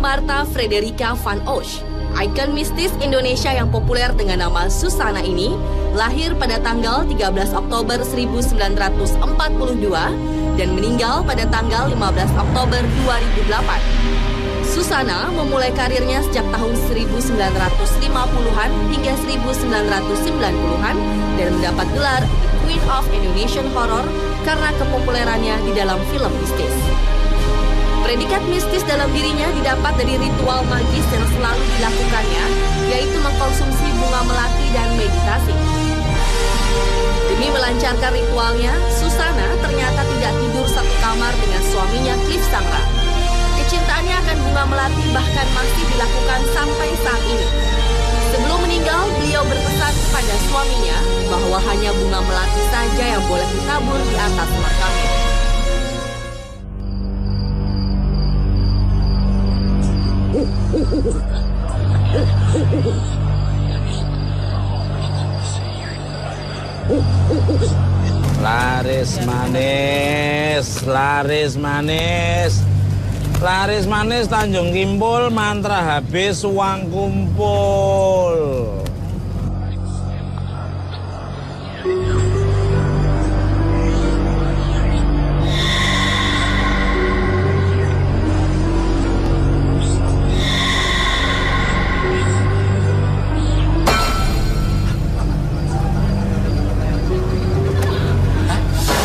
Martha Frederica van Osch, ikon mistis Indonesia yang populer dengan nama Susana ini, lahir pada tanggal 13 Oktober 1942 dan meninggal pada tanggal 15 Oktober 2008. Susana memulai karirnya sejak tahun 1950-an hingga 1990-an dan mendapat gelar The Queen of Indonesian Horror karena kepopulerannya di dalam film mistis. Predikat mistis dalam dirinya didapat dari ritual magis yang selalu dilakukannya, yaitu mengkonsumsi bunga melati dan meditasi. Demi melancarkan ritualnya, Susana ternyata tidak tidur satu kamar dengan suaminya Cliff Sangra. Kecintaannya akan bunga melati bahkan masih dilakukan sampai saat ini. Sebelum meninggal, beliau berpesan kepada suaminya bahwa hanya bunga melati saja yang boleh ditabur di atas makamnya. Laris manis, laris manis. Laris manis Tanjung Kimpul, mantra habis uang kumpul.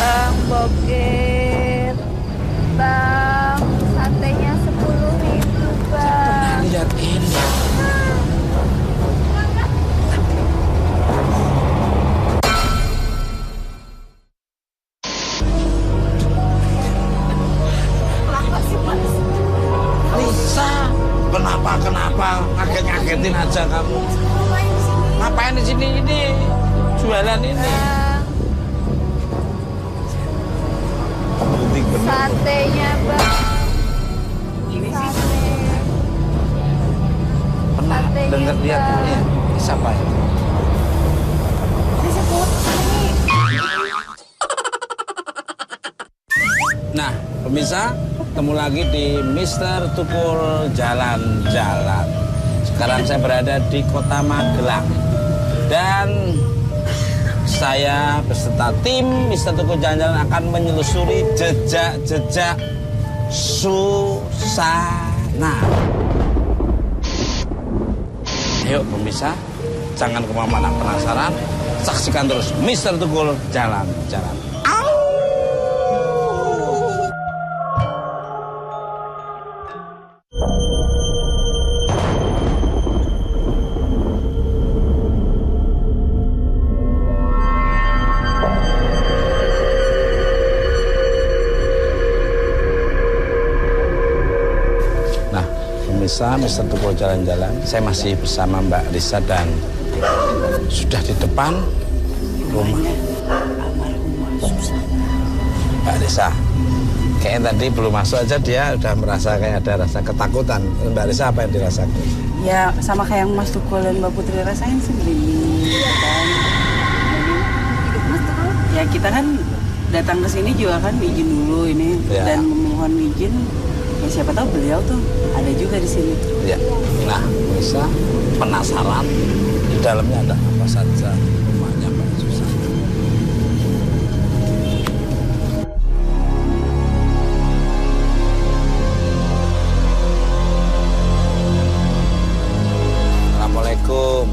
Bang Bokir, Bang, santainya 10.000 Bang. Lihat ini. Lisa, kenapa ngagetin aja kamu? Ngapain di sini ini? Jualan ini. Satenya Bang. Sate. Pernah Satenya, dengar lihat Bang. ini? Siapa ya? Disebut ini. Nah, pemirsa, ketemu lagi di Mister Tukul Jalan-Jalan. Sekarang saya berada di Kota Magelang. Dan saya beserta tim Mister Tukul Jalan-Jalan akan menyelusuri jejak-jejak Susana. Ayo pemirsa, jangan kemana-mana penasaran. Saksikan terus Mister Tukul Jalan-Jalan. Pemirsa, Mister Tukul Jalan-Jalan, saya masih bersama Mbak Lisa dan sudah di depan rumah Mbak Lisa. Kayaknya tadi belum masuk aja dia udah merasa kayak ada rasa ketakutan. Mbak Lisa apa yang dirasakan? Ya sama kayak yang Mas Tukul dan Mbak Putri rasain sih, merinding. Ya kita kan datang ke sini juga kan izin dulu ini Ya. dan memohon izin. Ya siapa tahu beliau tuh ada juga di sini. Ya. Nah, bisa penasaran di dalamnya ada apa saja rumahnya Mbak Susana. Assalamualaikum.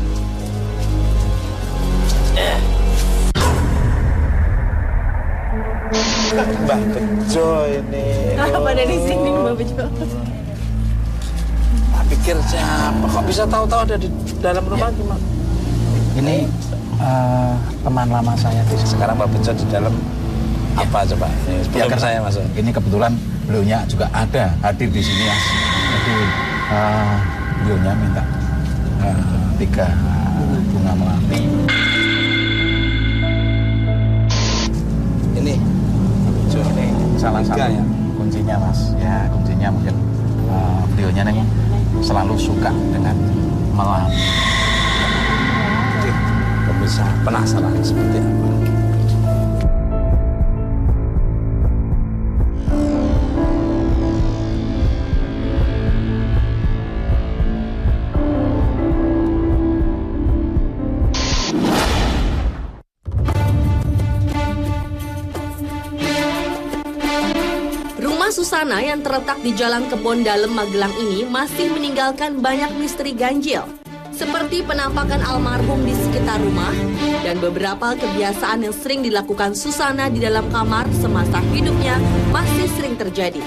Mbak Bejo ini. Pada di sini Mbak Bejo. Tak pikir siapa? Kok bisa tahu-tahu ada di dalam rumah cuma? Ini teman lama saya di sini. Sekarang Mbak Bejo di dalam apa coba? Ini sebelum kan saya masuk. Ini kebetulan beliaunya juga ada hadir di sini ya. Jadi beliaunya minta 3 bunga melati. Ini Ini salah satu ya? kuncinya Mas. Ya kuncinya mungkin beliaunya nih selalu suka dengan melati. Pemirsa penasaran seperti apa? Susana yang terletak di Jalan Kebon Dalem, Magelang ini masih meninggalkan banyak misteri ganjil, seperti penampakan almarhum di sekitar rumah dan beberapa kebiasaan yang sering dilakukan Susana di dalam kamar semasa hidupnya masih sering terjadi.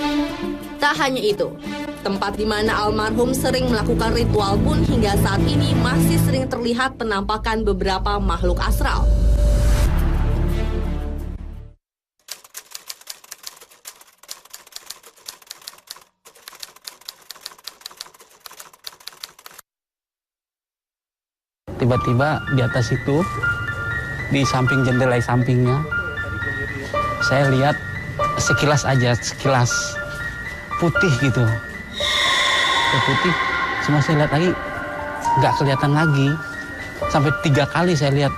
Tak hanya itu, tempat di mana almarhum sering melakukan ritual pun hingga saat ini masih sering terlihat penampakan beberapa makhluk astral. Tiba-tiba di atas itu, di samping jendela sampingnya, saya lihat sekilas putih gitu. Putih, cuma saya lihat lagi, nggak kelihatan lagi. Sampai 3 kali saya lihat,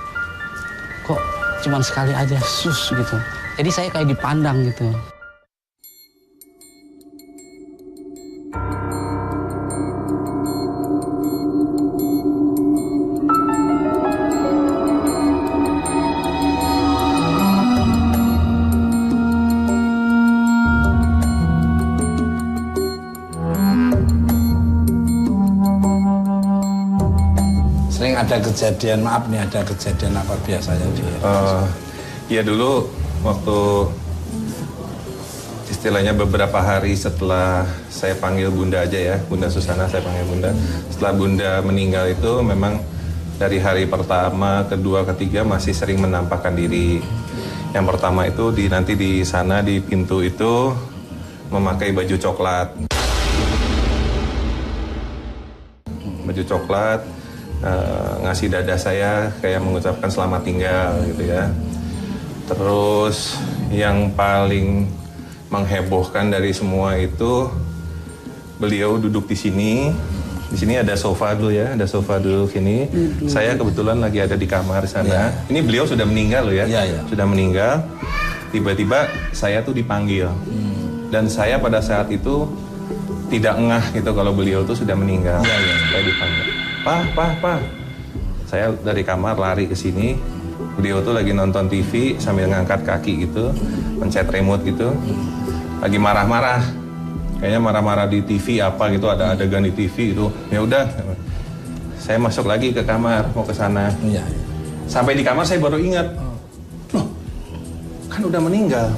kok cuma sekali aja, gitu. Jadi saya kayak dipandang gitu. Ada kejadian, maaf nih, ada kejadian apa biasanya dia? Ya dulu waktu istilahnya beberapa hari setelah saya panggil Bunda aja ya, Bunda Susana saya panggil Bunda. Setelah Bunda meninggal itu memang dari hari pertama, kedua, ketiga masih sering menampakkan diri. Yang pertama itu nanti di sana di pintu itu memakai baju coklat. Baju coklat. Ngasih dada saya kayak mengucapkan selamat tinggal gitu ya. Terus yang paling menghebohkan dari semua itu beliau duduk di sini. Di sini ada sofa dulu ya, ada sofa dulu sini. Saya kebetulan lagi ada di kamar sana. Ini beliau sudah meninggal loh ya. Sudah meninggal. Tiba-tiba saya tuh dipanggil. Dan saya pada saat itu tidak ngeh gitu kalau beliau tuh sudah meninggal. Saya dipanggil. Pak. Saya dari kamar lari ke sini. Beliau tuh lagi nonton TV sambil ngangkat kaki gitu, pencet remote gitu. Lagi marah-marah. Kayaknya marah-marah di TV apa gitu, ada adegan di TV itu. Ya udah. Saya masuk lagi ke kamar, mau ke sana. Sampai di kamar saya baru ingat. Loh, kan udah meninggal.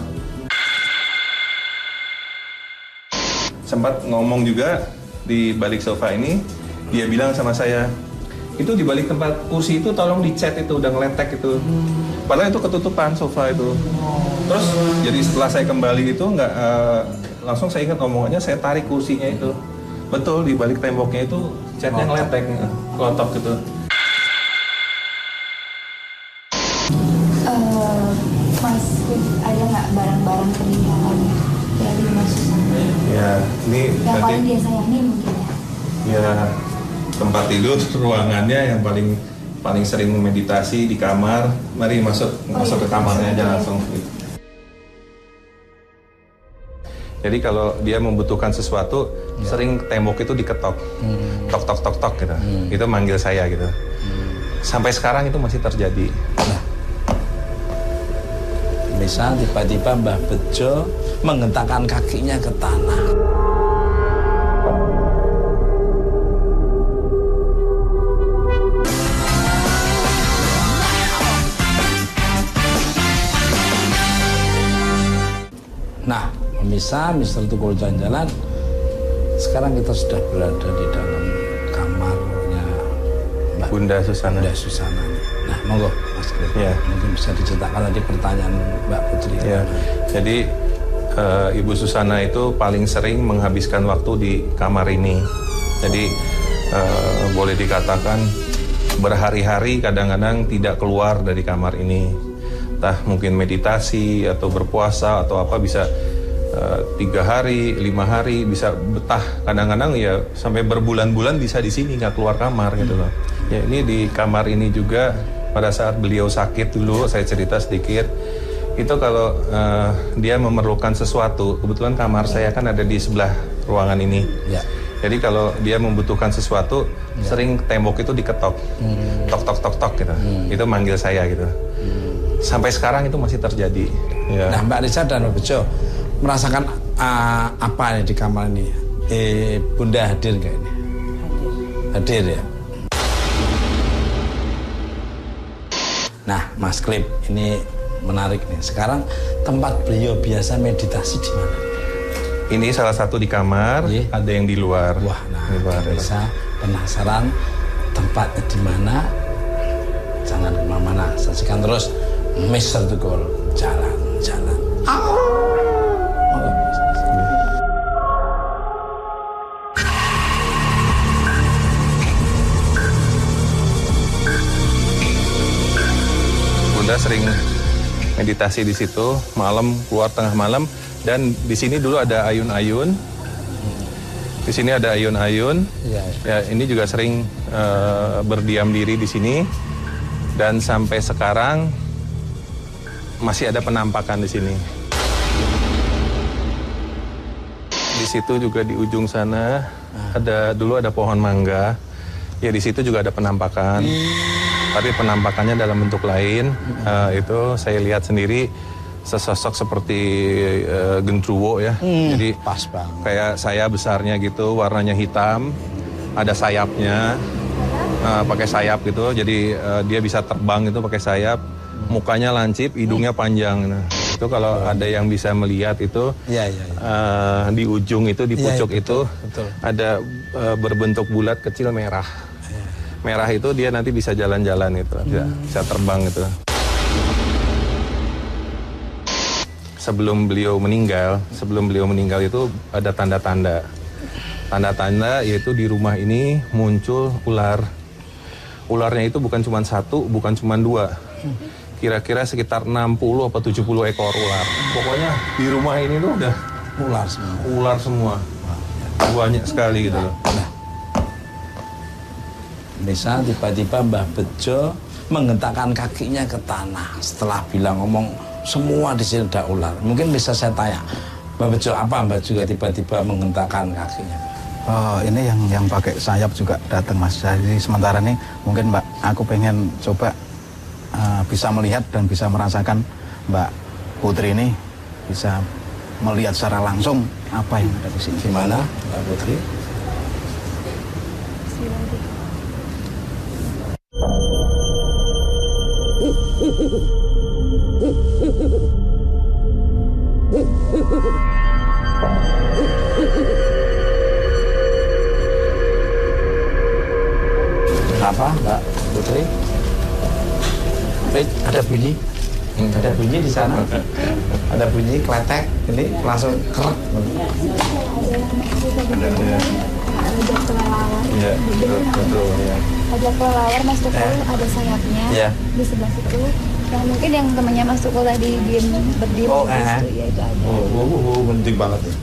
Sempat ngomong juga di balik sofa ini. Dia bilang sama saya, itu di balik tempat kursi itu tolong dicat itu, udah ngeletek itu. Padahal itu ketutupan sofa itu. Terus jadi setelah saya kembali itu nggak langsung saya ingat omongannya, saya tarik kursinya itu. Betul, di balik temboknya itu catnya ngeletek, kelotok gitu. Mas, ada nggak barang-barang peninggalan dari Mas Susana? Ya, ini yang paling dia sayangin mungkin ya? Ya, tempat tidur, ruangannya yang paling sering meditasi di kamar. Mari masuk ke kamarnya aja langsung. Jadi kalau dia membutuhkan sesuatu, sering tembok itu diketok, tok gitu. Itu manggil saya gitu. Sampai sekarang itu masih terjadi. Misal tiba-tiba Mbah Bejo menghentakkan kakinya ke tanah. Nah, pemirsa Mister Tukul Jalan-Jalan, sekarang kita sudah berada di dalam kamarnya Mbak Bunda Susana. Nah, monggo Mas Greg, mungkin bisa diceritakan tadi pertanyaan Mbak Putri. Ya, jadi Ibu Susana itu paling sering menghabiskan waktu di kamar ini. Jadi boleh dikatakan berhari-hari kadang-kadang tidak keluar dari kamar ini. Entah mungkin meditasi atau berpuasa atau apa, bisa 3 hari, 5 hari, bisa betah. Kadang-kadang ya sampai berbulan-bulan bisa di sini nggak keluar kamar gitu loh. Ya ini di kamar ini juga pada saat beliau sakit dulu, saya cerita sedikit. Itu kalau dia memerlukan sesuatu, kebetulan kamar saya kan ada di sebelah ruangan ini. Jadi kalau dia membutuhkan sesuatu, sering tembok itu diketok, tok gitu. Itu manggil saya gitu. Sampai sekarang itu masih terjadi. Nah, Mbak Risa dan Mbak Bejo merasakan apa nih di kamar ini? Bunda hadir nggak ini? Hadir ya. Nah, Mas Klip, ini menarik nih. Sekarang tempat beliau biasa meditasi di mana? Ini salah satu di kamar, ada yang di luar. Wah, nah, di luar. bisa penasaran tempatnya di mana? Jangan kemana-mana, saksikan terus Mr. Tukul jalan-jalan. Bunda sering meditasi di situ, malam keluar tengah malam, dan di sini dulu ada ayun-ayun. Di sini ada ayun-ayun. Ya, ini juga sering berdiam diri di sini, dan sampai sekarang masih ada penampakan di sini. Di situ juga di ujung sana dulu ada pohon mangga. Ya, di situ juga ada penampakan. Tapi penampakannya dalam bentuk lain. Itu saya lihat sendiri sesosok seperti gendruwo ya. Jadi pas banget. kayak saya besarnya gitu, warnanya hitam, ada sayapnya, pakai sayap gitu. Jadi dia bisa terbang itu pakai sayap, mukanya lancip, hidungnya panjang. Nah, itu kalau ada yang bisa melihat itu, di ujung itu, di pucuk itu, betul. ada berbentuk bulat kecil merah. Merah itu dia nanti bisa jalan-jalan itu, bisa terbang itu. Sebelum beliau meninggal itu ada tanda-tanda. Tanda-tanda yaitu di rumah ini muncul ular. Ularnya itu bukan cuma satu, bukan cuma dua. Kira-kira sekitar 60 atau 70 ekor ular. Pokoknya di rumah ini tuh udah ular semua. Banyak sekali gitu loh. Misal tiba-tiba Mbah Bejo menghentakkan kakinya ke tanah setelah ngomong semua di sini ada ular. Mungkin bisa saya tanya, Mbah Bejo, apa Mbah juga tiba-tiba menghentakkan kakinya? Ini yang pakai sayap juga datang, Mas. Jadi sementara ini mungkin Mbak, aku pengen coba bisa melihat dan bisa merasakan Mbak Putri ini bisa melihat secara langsung apa yang ada di sini. Gimana Mbak Putri? Apa Mbak Putri? Ada bunyi? Ada bunyi di sana? Ada bunyi kletek, ini langsung kerak. Ada kelelawar. Iya, betul ya. Ada kelelawar Mas Tukul, ada sayapnya di sebelah situ. Yang mungkin yang temannya Mas Tukul tadi berdiri di situ, ya itu ada. Penting banget nih.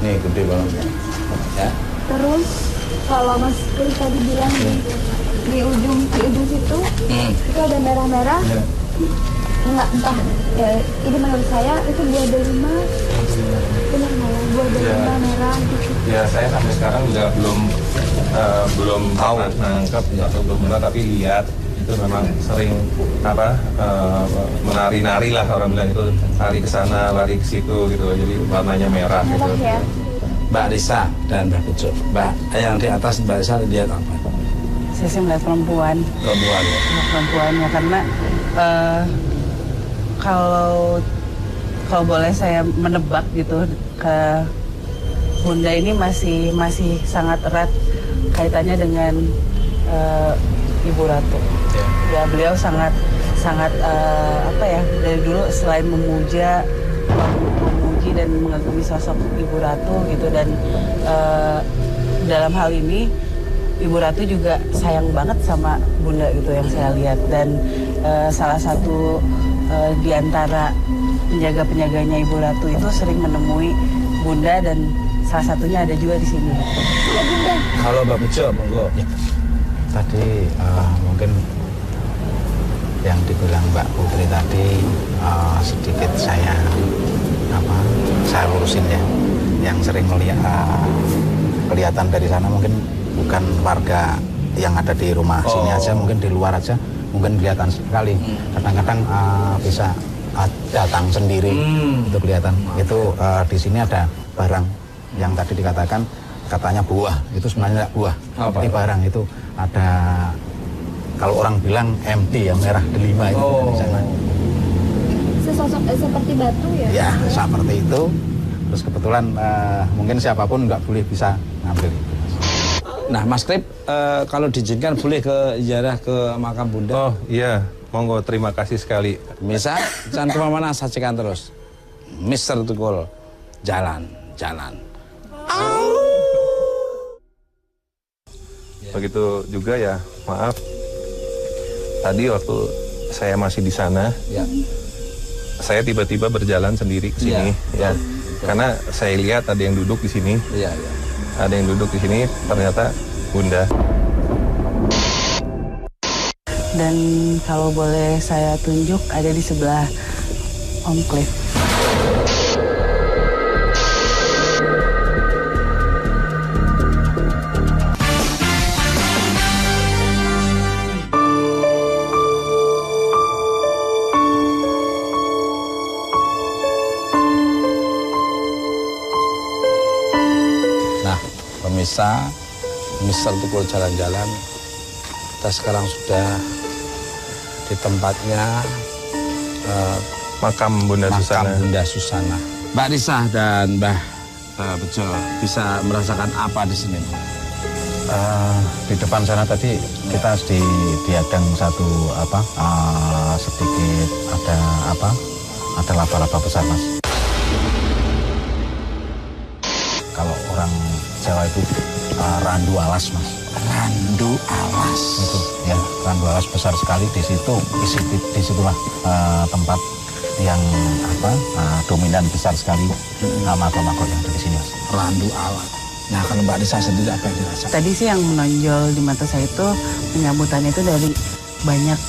Nih gede banget ya. Terus kalau Mas Tukul tadi bilang di ujung situ itu ada merah-merah. Enggak, entah. Ya, ini menurut saya itu buah delima. Benar nggak ya? Buah delima merah gitu. Ya, saya sampai sekarang juga belum tahu nangkep atau belum pernah, tapi lihat itu memang sering menari-nari lah, orang bilang itu, lari ke sana, lari ke situ gitu. Jadi warnanya merah gitu. Ya. Mbak Risa dan Mbak Bejo. Mbak, yang di atas Mbak Risa lihat apa? Saya sih melihat perempuan. Perempuan ya. Perempuannya karena kalau boleh saya menebak gitu, ke Bunda ini masih sangat erat kaitannya dengan Ibu Ratu. Ya, beliau sangat dari dulu selain memuji dan mengagumi sosok Ibu Ratu gitu, dan dalam hal ini Ibu Ratu juga sayang banget sama Bunda gitu yang saya lihat, dan salah satu di antara penjaga-penjaganya Ibu Ratu itu sering menemui Bunda, dan salah satunya ada juga di sini. Ya Bunda. Kalau Mbak Bejo, monggo. Ya. Tadi mungkin yang dibilang Mbak Putri tadi sedikit saya lurusin ya. Yang sering melihat kelihatan dari sana mungkin bukan warga yang ada di rumah sini aja, mungkin di luar aja mungkin kelihatan sekali. Kadang-kadang bisa datang sendiri. Itu kelihatan. Itu di sini ada barang yang tadi dikatakan katanya buah. Itu sebenarnya buah. Ini barang itu ada, kalau orang bilang MT yang merah delima itu di sana. Sesosok seperti batu ya? Ya, seperti itu. Terus kebetulan mungkin siapapun nggak boleh bisa ngambil itu. Nah, Mas Krip, kalau diizinkan boleh ke ziarah ke makam Bunda? Oh iya, monggo, terima kasih sekali. Bisa, jangan kemana-mana, saksikan terus. Mr. Tukul, jalan. Begitu juga ya, maaf. Tadi waktu saya masih di sana, Ya. saya tiba-tiba berjalan sendiri ke sini. Ya. Karena saya lihat ada yang duduk di sini. Iya. Ada yang duduk di sini, ternyata Bunda. Dan kalau boleh saya tunjuk, ada di sebelah Om Cliff. Nah, pemirsa, Mr. Tukul jalan-jalan, kita sekarang sudah di tempatnya Makam Bunda makam Susana. Bunda Susana. Mbak Risa dan Mbah Bejo bisa merasakan apa di sini? Di depan sana tadi kita dihadang satu sedikit ada laba-laba besar, Mas. Kalau orang Jawa itu randu alas, Mas. Randu alas. Itu ya, randu alas besar sekali di situ. Disitulah tempat yang dominan besar sekali makhluk-makhluk yang ada di sini, Mas. Randu alas. Nah, kalau Mbak Risa sendiri apa yang dirasakan? Tadi sih yang menonjol di mata saya itu penyambutannya itu dari banyak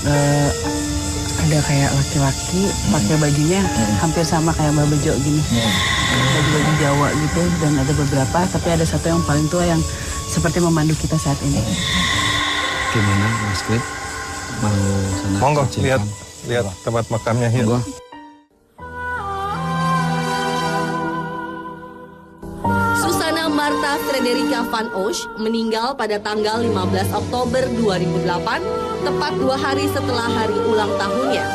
ada kayak laki-laki pakai bajunya hampir sama kayak Mbak Bejo gini, baju-baju Jawa gitu, dan ada beberapa, tapi ada satu yang paling tua yang seperti memandu kita saat ini. Gimana, Mas Krip? Mau sana? Monggo, sajikan? lihat tempat makamnya. Yuk. Monggo. Susana Martha Frederica van Osch meninggal pada tanggal 15 Oktober 2008, tepat 2 hari setelah hari ulang tahunnya.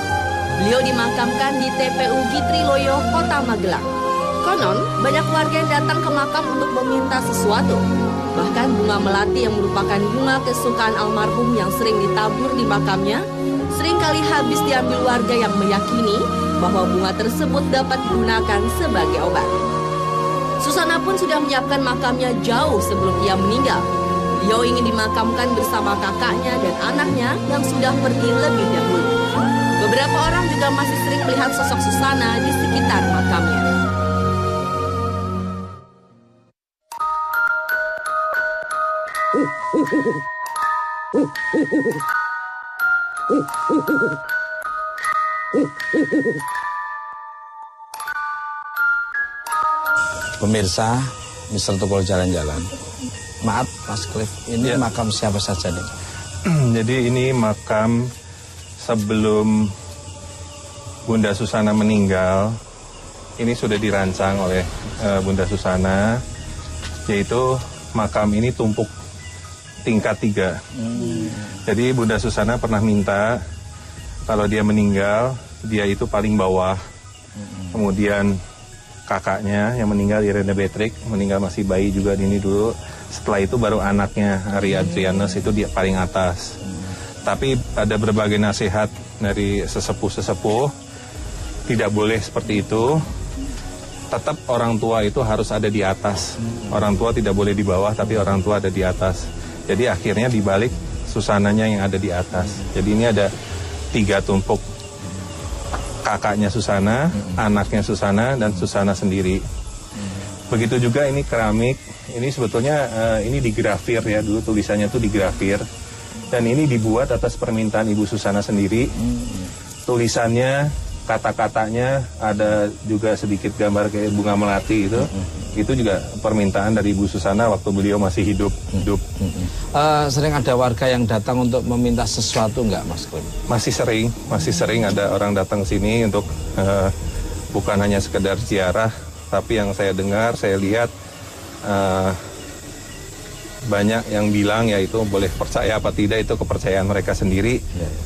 Beliau dimakamkan di TPU Gitriloyo, Kota Magelang. Konon, banyak warga yang datang ke makam untuk meminta sesuatu. Bahkan bunga melati yang merupakan bunga kesukaan almarhum yang sering ditabur di makamnya, seringkali habis diambil warga yang meyakini bahwa bunga tersebut dapat digunakan sebagai obat. Susana pun sudah menyiapkan makamnya jauh sebelum ia meninggal. Beliau ingin dimakamkan bersama kakaknya dan anaknya yang sudah pergi lebih dahulu. Beberapa orang juga masih sering melihat sosok Susana di sekitar makamnya. Pemirsa, Mr. Tukul jalan-jalan. Maaf, Mas Cliff, ini makam siapa saja nih? Jadi ini makam sebelum Bunda Susana meninggal. Ini sudah dirancang oleh Bunda Susana, yaitu makam ini tumpuk tingkat 3. Jadi Bunda Susana pernah minta kalau dia meninggal, dia itu paling bawah. Kemudian kakaknya yang meninggal, Irene Betrik, meninggal masih bayi juga ini dulu. Setelah itu baru anaknya, Ari Adrianus, itu dia paling atas. Tapi ada berbagai nasihat dari sesepuh-sesepuh, tidak boleh seperti itu. Tetap orang tua itu harus ada di atas. Orang tua tidak boleh di bawah, tapi orang tua ada di atas. Jadi akhirnya dibalik Susananya yang ada di atas. Jadi ini ada 3 tumpuk. Kakaknya Susana, anaknya Susana, dan Susana sendiri. Begitu juga ini keramik. Ini sebetulnya ini digrafir ya, dulu tulisannya tuh digrafir. Dan ini dibuat atas permintaan Ibu Susana sendiri. Tulisannya kata-katanya, ada juga sedikit gambar kayak bunga melati itu. Itu juga permintaan dari Ibu Susana waktu beliau masih hidup. Sering ada warga yang datang untuk meminta sesuatu nggak, Mas Klip? Masih sering ada orang datang ke sini untuk bukan hanya sekedar ziarah, tapi yang saya dengar, saya lihat banyak yang bilang, yaitu boleh percaya apa tidak itu kepercayaan mereka sendiri,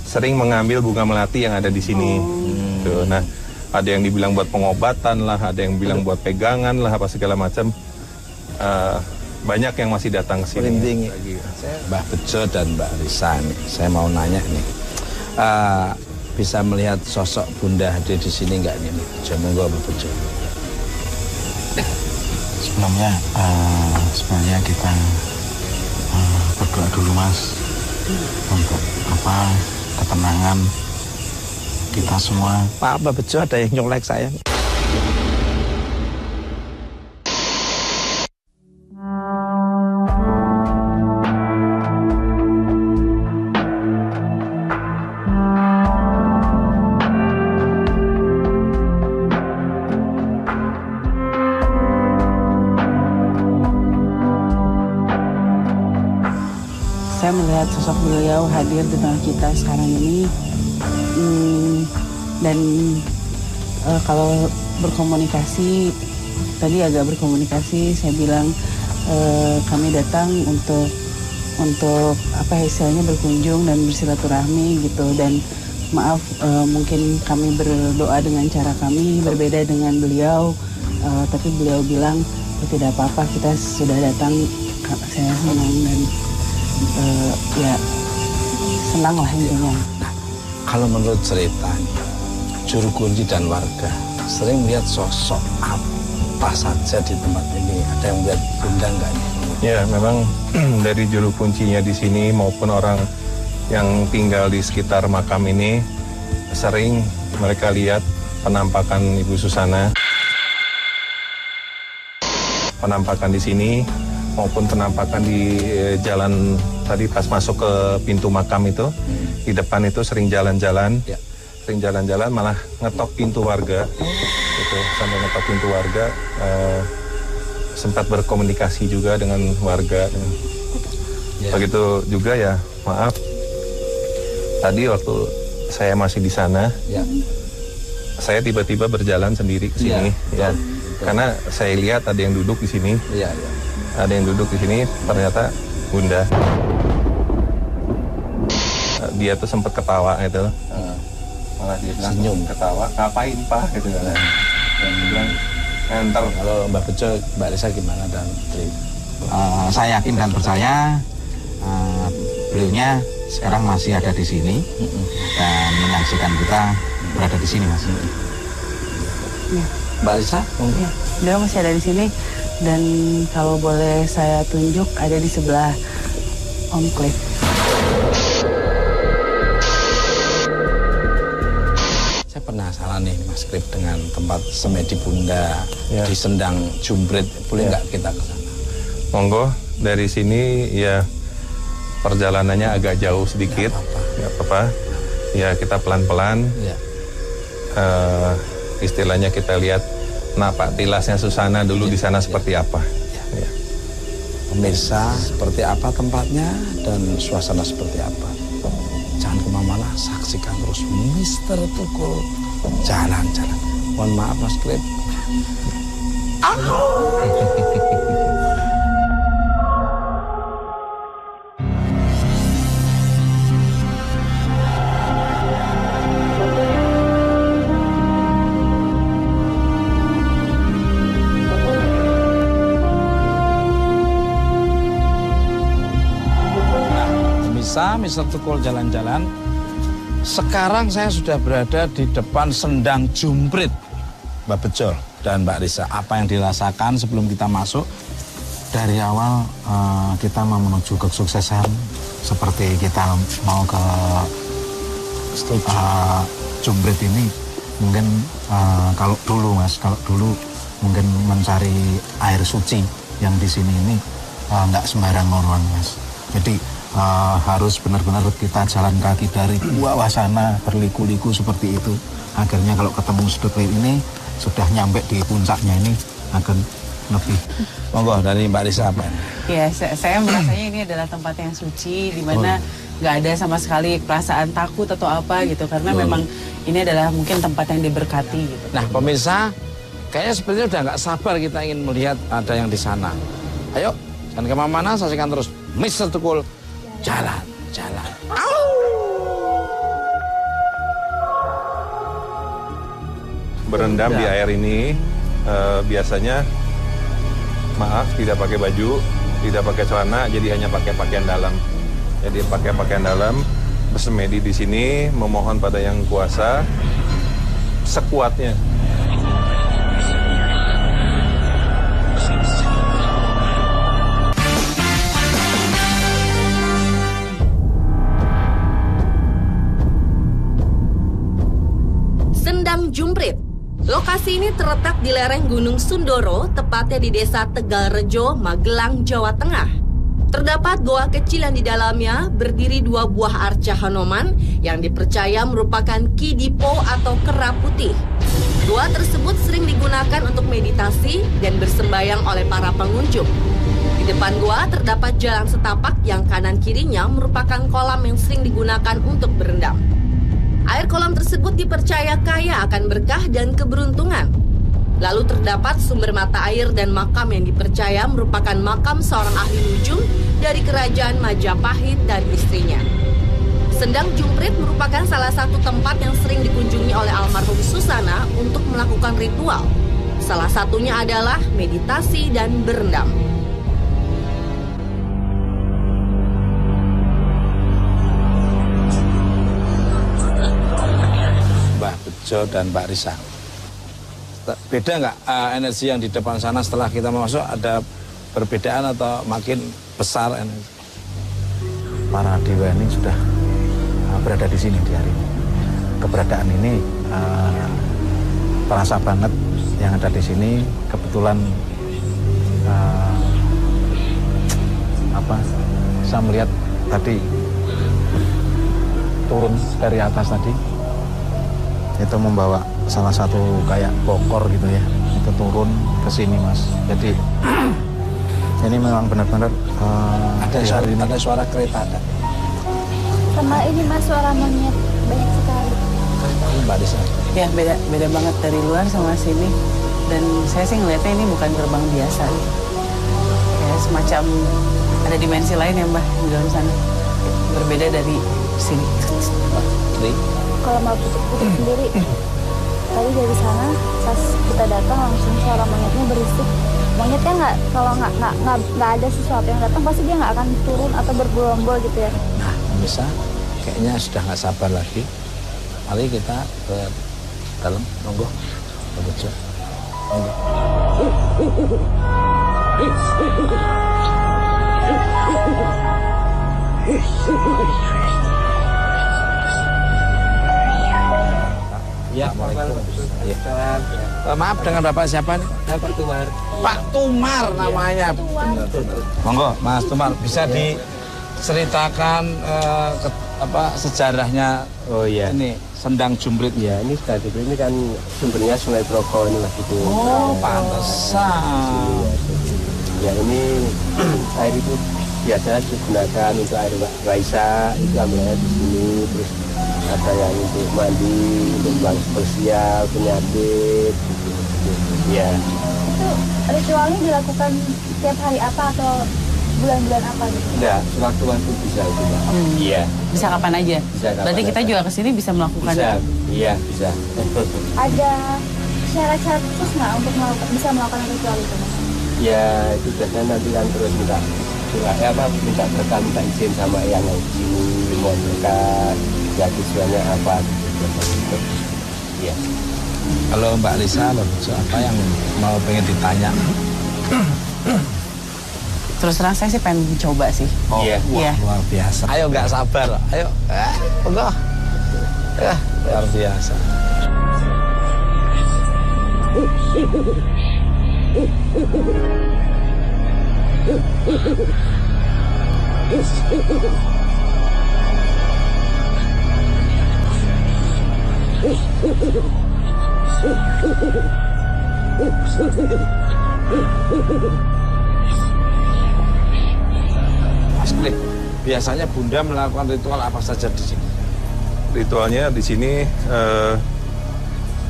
sering mengambil bunga melati yang ada di sini. Tuh, nah, ada yang dibilang buat pengobatan lah, ada yang bilang buat pegangan lah, apa segala macam. Banyak yang masih datang ke sini. Mbah Bejo dan Mbak Risa nih, saya mau nanya nih, bisa melihat sosok Bunda hadir di sini nggak nih, Mbah Bejo? Monggo, Mbah Bejo. Sebenarnya kita berdoa dulu, Mas, untuk ketenangan kita semua. Pak Mbah Bejo, ada yang nyolek saya. Saya melihat sosok beliau hadir di tengah kita sekarang ini, dan kalau berkomunikasi, tadi agak berkomunikasi, saya bilang kami datang untuk apa istilahnya, berkunjung dan bersilaturahmi gitu, dan maaf mungkin kami berdoa dengan cara kami berbeda dengan beliau, tapi beliau bilang tidak apa-apa, kita sudah datang, saya senang dan ya senang lah intinya. Kalau menurut cerita juru kunci dan warga sering melihat sosok apa saja di tempat ini? Ada yang melihat Bunda nggak nih? Ya, memang dari juru kuncinya di sini maupun orang yang tinggal di sekitar makam ini sering mereka lihat penampakan Ibu Susana. Penampakan di sini maupun penampakan di jalan tadi pas masuk ke pintu makam itu, di depan itu sering jalan-jalan, malah ngetok pintu warga, itu sampai ngetok pintu warga, sempat berkomunikasi juga dengan warga. Begitu juga ya, maaf, tadi waktu saya masih di sana, saya tiba-tiba berjalan sendiri ke sini, karena saya lihat ada yang duduk di sini. Ada yang duduk di sini, ternyata Bunda. Dia tuh sempat ketawa gitu. Malah dia bilang, senyum, ketawa, ngapain Pak? Gitu kan. Dan dia bilang, ntar. Kalau Mbak Bejo, Mbak Risa gimana dan Tri? Saya yakin dan percaya beliaunya sekarang masih ada di sini dan menyaksikan kita berada di sini, Mas. Mbak Risa? Ya, beliau masih ada di sini. Dan kalau boleh saya tunjuk, ada di sebelah Om Klip. Saya penasaran nih Mas Klip dengan tempat semedi Bunda di Sendang Jumbrit. Boleh nggak kita ke sana? Monggo, dari sini ya perjalanannya agak jauh sedikit. Nggak apa-apa. Ya kita pelan-pelan. Istilahnya kita lihat napak tilasnya Susana dulu di sana seperti apa. Pemirsa, seperti apa tempatnya dan suasana seperti apa. Jangan kemana-mana, saksikan terus Mister Tukul jalan-jalan. Mohon maaf Mas Klip. Mister Tukul jalan-jalan. Sekarang saya sudah berada di depan Sendang Jumbrit, Mbak Bejo dan Mbak Risa. Apa yang dirasakan sebelum kita masuk? Dari awal kita mau menuju kesuksesan, seperti kita mau ke Jumbrit ini. Mungkin kalau dulu mungkin mencari air suci yang di sini ini nggak sembarang orang, Mas. Jadi harus benar-benar kita jalan kaki dari bawah sana berliku-liku seperti itu. Akhirnya kalau ketemu sudut ini sudah nyampe di puncaknya ini akan lebih. Monggo dari Mbak Risa apa? Ya, saya merasanya ini adalah tempat yang suci, di mana nggak ada sama sekali perasaan takut atau apa gitu, karena memang ini adalah mungkin tempat yang diberkati gitu. Nah pemirsa, kayaknya sepertinya udah nggak sabar kita ingin melihat ada yang di sana. Ayo, jangan kemana-mana, saksikan terus Mr. Tukul jalan-jalan. Berendam di air ini biasanya maaf tidak pakai baju, tidak pakai celana, jadi hanya pakai pakaian dalam. Jadi pakai pakaian dalam, bersemedi di sini, memohon pada yang kuasa sekuatnya. Sendang Jumprit. Lokasi ini terletak di lereng Gunung Sundoro, tepatnya di Desa Tegalrejo, Magelang, Jawa Tengah. Terdapat goa kecil yang di dalamnya berdiri 2 buah arca Hanoman yang dipercaya merupakan Ki Dipo atau kera putih. Goa tersebut sering digunakan untuk meditasi dan bersembayang oleh para pengunjung. Di depan goa terdapat jalan setapak yang kanan kirinya merupakan kolam yang sering digunakan untuk berendam. Air kolam tersebut dipercaya kaya akan berkah dan keberuntungan. Lalu terdapat sumber mata air dan makam yang dipercaya merupakan makam seorang ahli nujum dari kerajaan Majapahit dan istrinya. Sendang Jumprit merupakan salah satu tempat yang sering dikunjungi oleh almarhum Susana untuk melakukan ritual. Salah satunya adalah meditasi dan berendam. Jo dan Mbak Risa. Beda nggak energi yang di depan sana setelah kita masuk, ada perbedaan atau makin besar energi? Para dewa ini sudah berada di sini di hari ini. Keberadaan ini terasa banget yang ada di sini. Kebetulan saya melihat tadi turun dari atas tadi. Itu membawa salah satu kayak bokor gitu ya, itu turun ke sini Mas. Jadi ini memang benar-benar ada suara kereta ada. Sama ini Mas, suara monyet banyak sekali. Mbak Risa. Ya, beda banget dari luar sama sini. Dan saya sih ngeliatnya ini bukan gerbang biasa. Kayak semacam ada dimensi lain ya Mbak di dalam sana. Berbeda dari sini. Kalau Mbak Putri sendiri, tadi dari sana pas kita datang langsung suara monyetnya berisik. Monyetnya nggak ada sesuatu yang datang, pasti dia nggak akan turun atau bergerombol gitu ya. Nah, pemirsa, kayaknya sudah nggak sabar lagi. Mari kita ke dalam, monggo, monggo. Ya, maaf, dengan Bapak siapa nih? Pak Tumar. Pak Tumar namanya. Monggo, Mas Tumar, bisa diceritakan sejarahnya? Oh iya. Ini Sendang Jumprit. Ya, ini ini kan sumbernya Sungai Proko ini Mas itu. Oh, pantesan. Ya, ini air itu biasa digunakan untuk air Raisa, itu ambilnya di sini, terus ada yang untuk mandi, untuk bersiap, penyakit, gitu. Ya. Itu ritualnya dilakukan setiap hari apa atau bulan-bulan apa gitu? Enggak, sewaktu-waktu bisa juga. Iya. Bisa kapan aja? Bisa kapan Berarti kita aja. juga kesini bisa melakukan Bisa, itu? iya bisa. Ada syarat-syarat khusus nggak untuk bisa melakukan ritual itu? Ya, itu biasanya nanti kan terus minta berkah, minta izin sama yang sini, mau berkah, ya tujuannya apa gitu. Ya. Kalau Mbak Risa, apa yang mau pengen ditanya? Terus terang saya sih pengen coba sih. Oh, Iya. Iya. Luar biasa. Ayo, nggak sabar. Ayo, monggo. Luar biasa. Mas Klik, biasanya Bunda melakukan ritual apa saja di sini? Ritualnya di sini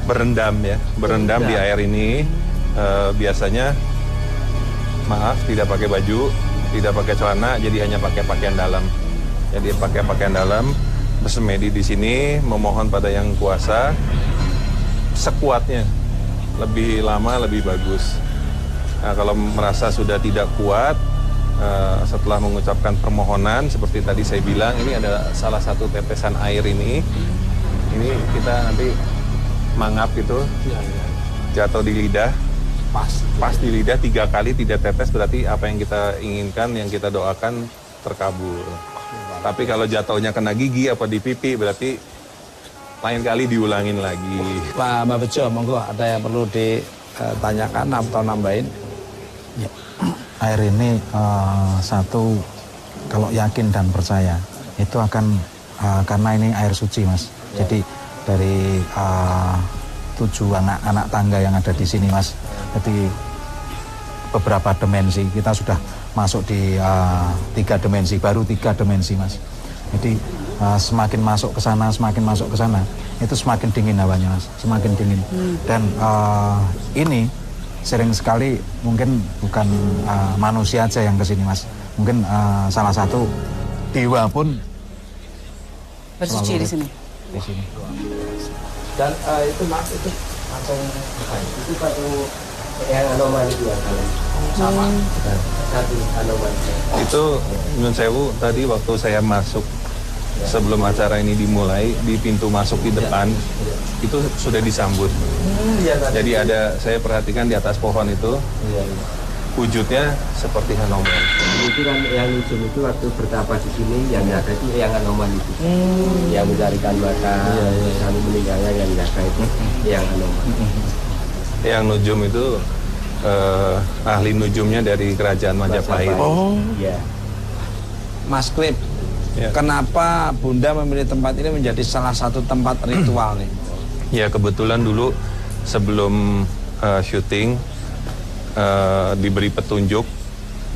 berendam ya, berendam di air ini. Biasanya, maaf, tidak pakai baju, tidak pakai celana, jadi hanya pakai pakaian dalam. Jadi pakai pakaian dalam, bersemedi di sini, memohon pada Yang Kuasa sekuatnya, lebih lama lebih bagus. Nah, kalau merasa sudah tidak kuat, setelah mengucapkan permohonan, seperti tadi saya bilang, ini ada salah satu tetesan air ini kita nanti mangap gitu, jatuh di lidah. Pas di lidah 3 kali tidak tetes, berarti apa yang kita inginkan, yang kita doakan terkabul. Tapi kalau jatuhnya kena gigi apa di pipi, berarti lain kali diulangin lagi. Pak Mbak Bejo, monggo ada yang perlu ditanyakan atau nambahin? Ya. Air ini satu, kalau yakin dan percaya itu akan karena ini air suci, Mas. Jadi dari 7 anak tangga yang ada di sini, Mas. Jadi beberapa dimensi kita sudah masuk di 3 dimensi, baru 3 dimensi, Mas. Jadi semakin masuk ke sana, itu semakin dingin hawanya, Mas. Semakin dingin. Dan ini sering sekali mungkin bukan manusia aja yang kesini, Mas. Mungkin salah satu dewa pun bersuci di sini. Di sini. Dan itu Mas, itu patung itu patung yang anomali juga kalian. Sama. Satu anomali. Itu Nyun Sewu tadi waktu saya masuk sebelum acara ini dimulai, di pintu masuk di depan itu sudah disambut. Jadi ada, saya perhatikan di atas pohon itu wujudnya seperti Hanuman. Itu kan yang ujung itu waktu bertapa di sini yang jaga itu yang Hanuman itu. Yang mencarikan mata, lalu meninggalnya yang jaga itu yang Hanuman. Yang nujum itu ahli nujumnya dari kerajaan Majapahit. Oh, iya. Mas Klip, Ya. kenapa Bunda memilih tempat ini menjadi salah satu tempat ritual nih? Ya, kebetulan dulu sebelum syuting diberi petunjuk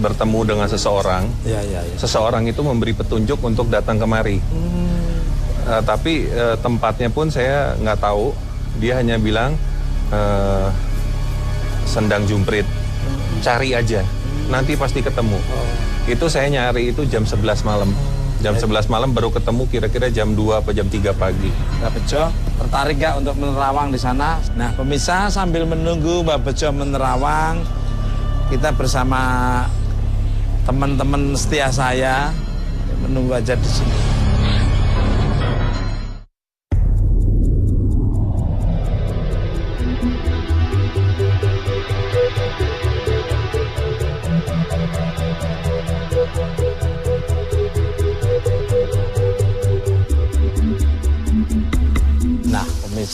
bertemu dengan seseorang. Ya. Seseorang itu memberi petunjuk untuk datang kemari. Tapi tempatnya pun saya nggak tahu. Dia hanya bilang Sendang Jumprit, cari aja, nanti pasti ketemu. Itu saya nyari itu jam 11 malam. Jam 11 malam baru ketemu kira-kira jam 2 atau jam 3 pagi. Mbak Bejo, tertarik nggak untuk menerawang di sana? Nah, pemirsa, sambil menunggu Mbak Bejo menerawang, kita bersama teman-teman setia saya menunggu aja di sini.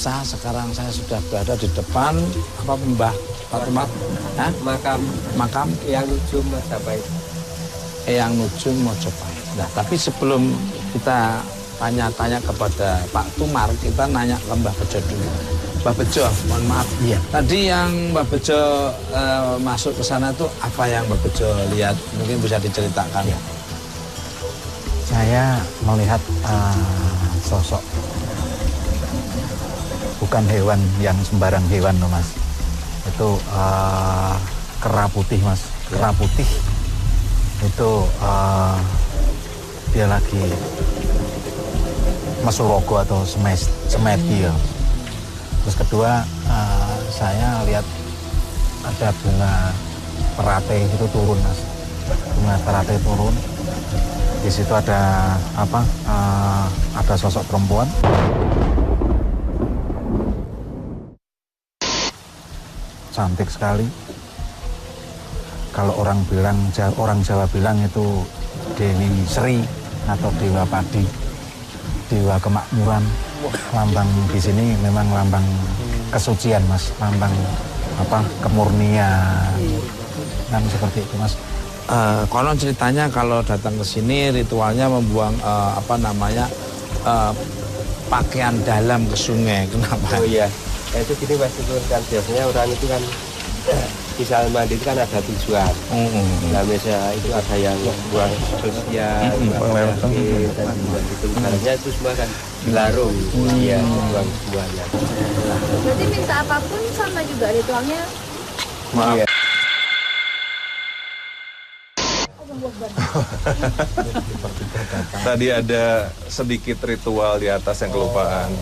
Sekarang saya sudah berada di depan apa Mbah Fatumat? Makam Eyang Nujum Majapahit. Eyang Nujum Majapahit. Nah, tapi sebelum kita tanya-tanya kepada Pak Tumar, kita nanya ke Mbah Bejo dulu. Mbah Bejo, mohon maaf. Iya. Tadi yang Mbah Bejo masuk ke sana itu apa yang Mbah Bejo lihat? Mungkin bisa diceritakan. Ya. Saya melihat sosok, bukan hewan yang sembarang hewan loh, Mas. Itu kera putih, Mas. Kera putih itu dia lagi mesurogo atau semeti ya. Terus kedua saya lihat ada bunga teratai itu turun, Mas. Bunga teratai turun. Di situ ada apa? Ada sosok perempuan. Cantik sekali. Kalau orang Jawa bilang itu Dewi Sri atau Dewa Padi, Dewa Kemakmuran. Lambang di sini memang lambang kesucian, Mas. Lambang apa? Kemurnian. Kan seperti itu, Mas. konon ceritanya kalau datang ke sini ritualnya membuang pakaian dalam ke sungai. Kenapa? Oh iya, itu gini Mas Tutur, kan biasanya orang itu kan misal mandi itu kan ada tujuan. Nah misalnya itu ada yang buang sosial, buang sakit, dan itu sebenarnya itu semua kan dilarung, ya buang semuanya. Berarti minta apapun sama juga ritualnya. Maaf. Iya. Tadi ada sedikit ritual di atas yang kelupaan.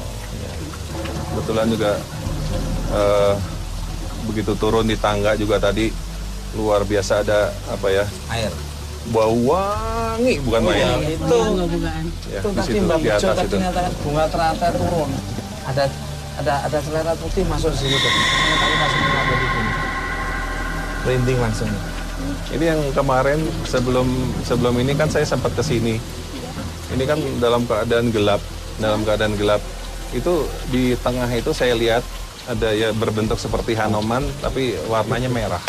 Kebetulan juga begitu turun di tangga juga tadi luar biasa ada Air. bau wangi bukan main. Itu Ya, itu di tadi situ, Mbak di Bejo atas tadi itu. nyatakan bunga teratai turun. Ada selera putih masuk di situ tuh. Tadi langsung ada di sini. Merinding langsung. Ini yang kemarin sebelum ini kan saya sempat ke sini. Ini kan dalam keadaan gelap. Itu di tengah itu saya lihat ada ya berbentuk seperti Hanoman tapi warnanya merah.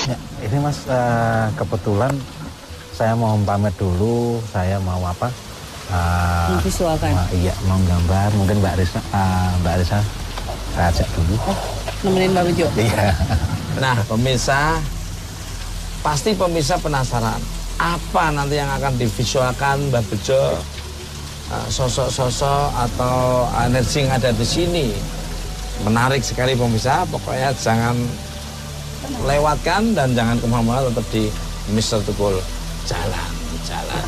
Ya, ini Mas kebetulan saya mau pamit dulu, saya mau apa? Visualkan. Iya, mau gambar. Mungkin Mbak Risa saya ajak dulu. Nemenin Mbak Bejo. Iya. Nah, pemirsa, pasti pemirsa penasaran apa nanti yang akan divisualkan Mbak Bejo, sosok-sosok atau energi yang ada di sini. Menarik sekali pemirsa, pokoknya jangan lewatkan dan jangan kemana-mana, tetap di Mr. Tukul Jalan-Jalan.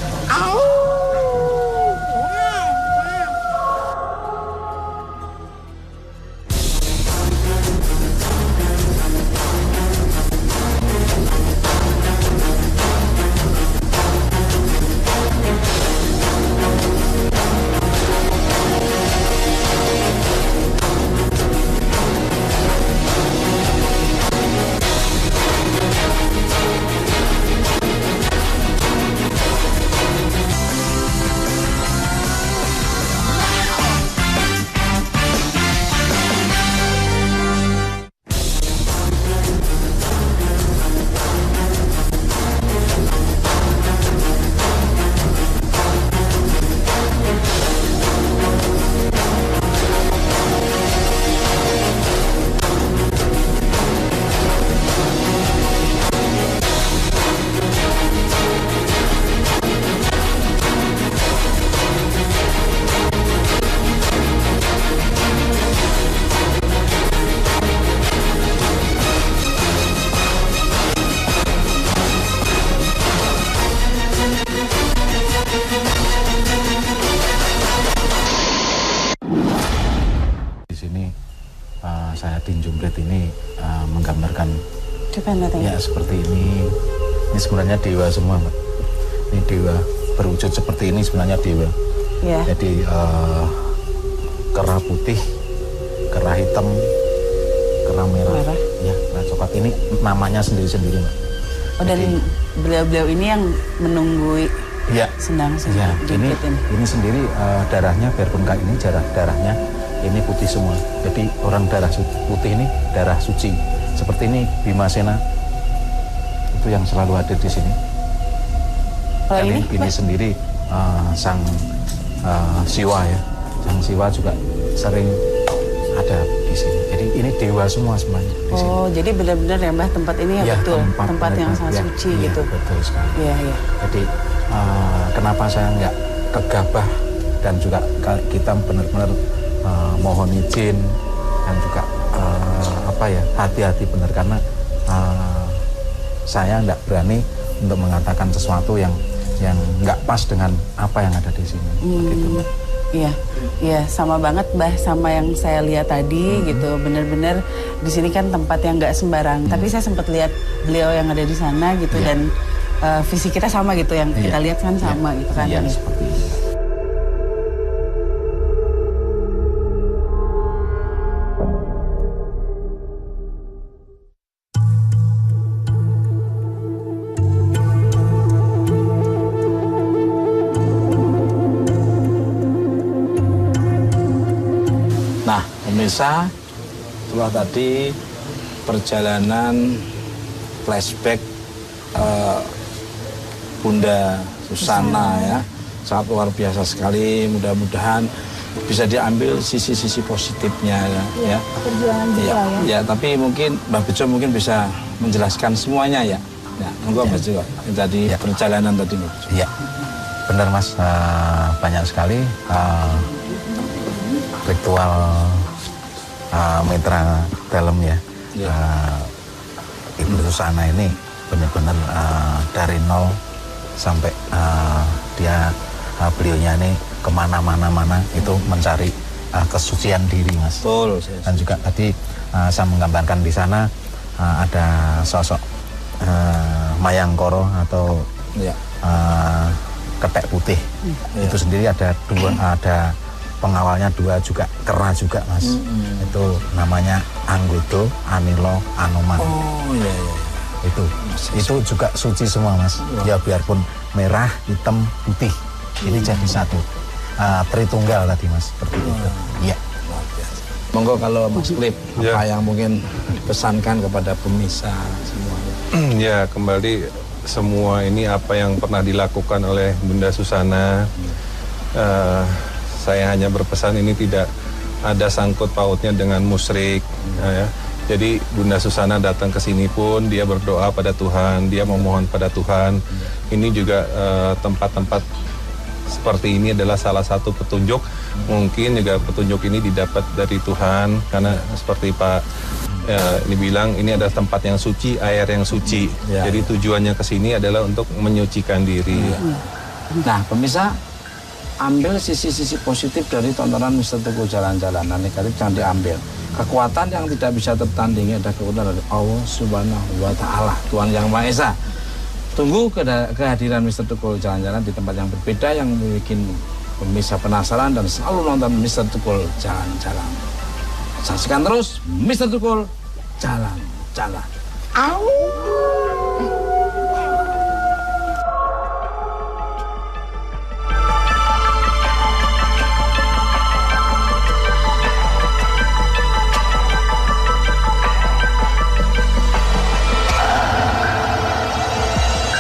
Saya Dinjumrit ini menggambarkan ya seperti ini. Ini sebenarnya dewa semua, Mbak. Ini dewa berwujud seperti ini sebenarnya dewa. Ya. Jadi kerah putih, kerah hitam, kerah merah. Ya, kerah coklat ini namanya sendiri-sendiri, Mbak. Oh, dan beliau-beliau ini yang menunggui ya, sendang ya, ini sendiri darahnya, biarpun kayak ini darahnya ini putih semua. Jadi orang darah putih ini darah suci. Seperti ini Bimasena itu yang selalu ada di sini. Oh, dan ini sendiri sang Siwa ya. Sang Siwa juga sering ada di sini. Jadi ini dewa semua semuanya di sini. Oh, jadi benar-benar ya Mbah, tempat ini ya, betul tempat yang sangat suci gitu. Betul sekali. Iya, iya. Jadi kenapa saya nggak gegabah dan juga kita benar-benar mohon izin dan juga hati-hati benar, karena saya nggak berani untuk mengatakan sesuatu yang nggak pas dengan apa yang ada di sini. Gitu. Iya, iya, sama banget Mbah sama yang saya lihat tadi gitu. Benar-benar di sini kan tempat yang nggak sembarang. Tapi saya sempat lihat beliau yang ada di sana gitu, dan visi kita sama gitu, yang kita lihat kan sama gitu kan. Iya, seperti itu. Nah, pemirsa, setelah tadi perjalanan flashback Bunda Susana ya, sangat luar biasa sekali. Mudah-mudahan bisa diambil sisi-sisi positifnya ya. Perjuangan juga Ya, tapi mungkin Mbak Bejo mungkin bisa menjelaskan semuanya ya. Ya, monggo Mbak Bejo. Tadi perjalanan tadi Mbak Bejo. Iya, benar Mas. Banyak sekali ritual mitra dalam ya. Ibu Susana ini benar-benar dari nol sampai beliaunya ini kemana-mana itu mencari kesucian diri Mas. Betul. Dan juga tadi saya menggambarkan di sana ada sosok Mayangkoro atau ketek putih. Itu sendiri ada pengawalnya dua juga, kera juga Mas. Itu namanya Anggodo, Anilo, Anoman. Oh iya. Itu juga suci semua Mas. Ya biarpun merah, hitam, putih. Ini jadi satu. Tritunggal tadi Mas, seperti itu. Iya. Monggo kalau Mas Klip, apa yang mungkin dipesankan kepada pemirsa semua? Ya, kembali semua ini apa yang pernah dilakukan oleh Bunda Susana. Saya hanya berpesan ini tidak ada sangkut pautnya dengan musyrik. Ya. Jadi Bunda Susana datang ke sini pun dia berdoa pada Tuhan, dia memohon pada Tuhan. Ini juga tempat-tempat seperti ini adalah salah satu petunjuk. Mungkin juga petunjuk ini didapat dari Tuhan karena seperti Pak ini bilang ini adalah tempat yang suci, air yang suci. Jadi tujuannya ke sini adalah untuk menyucikan diri. Nah, pemirsa, ambil sisi-sisi positif dari tontonan Mr. Tukul Jalan-Jalan. Nah, negatif jangan diambil. Kekuatan yang tidak bisa tertandingi adalah kekuatan dari Allah Subhanahu wa Ta'ala, Tuhan Yang Maha Esa. Tunggu kehadiran Mr. Tukul Jalan-Jalan di tempat yang berbeda yang bikin pemirsa penasaran dan selalu nonton Mr. Tukul Jalan-Jalan. Saksikan terus Mr. Tukul Jalan-Jalan. Au!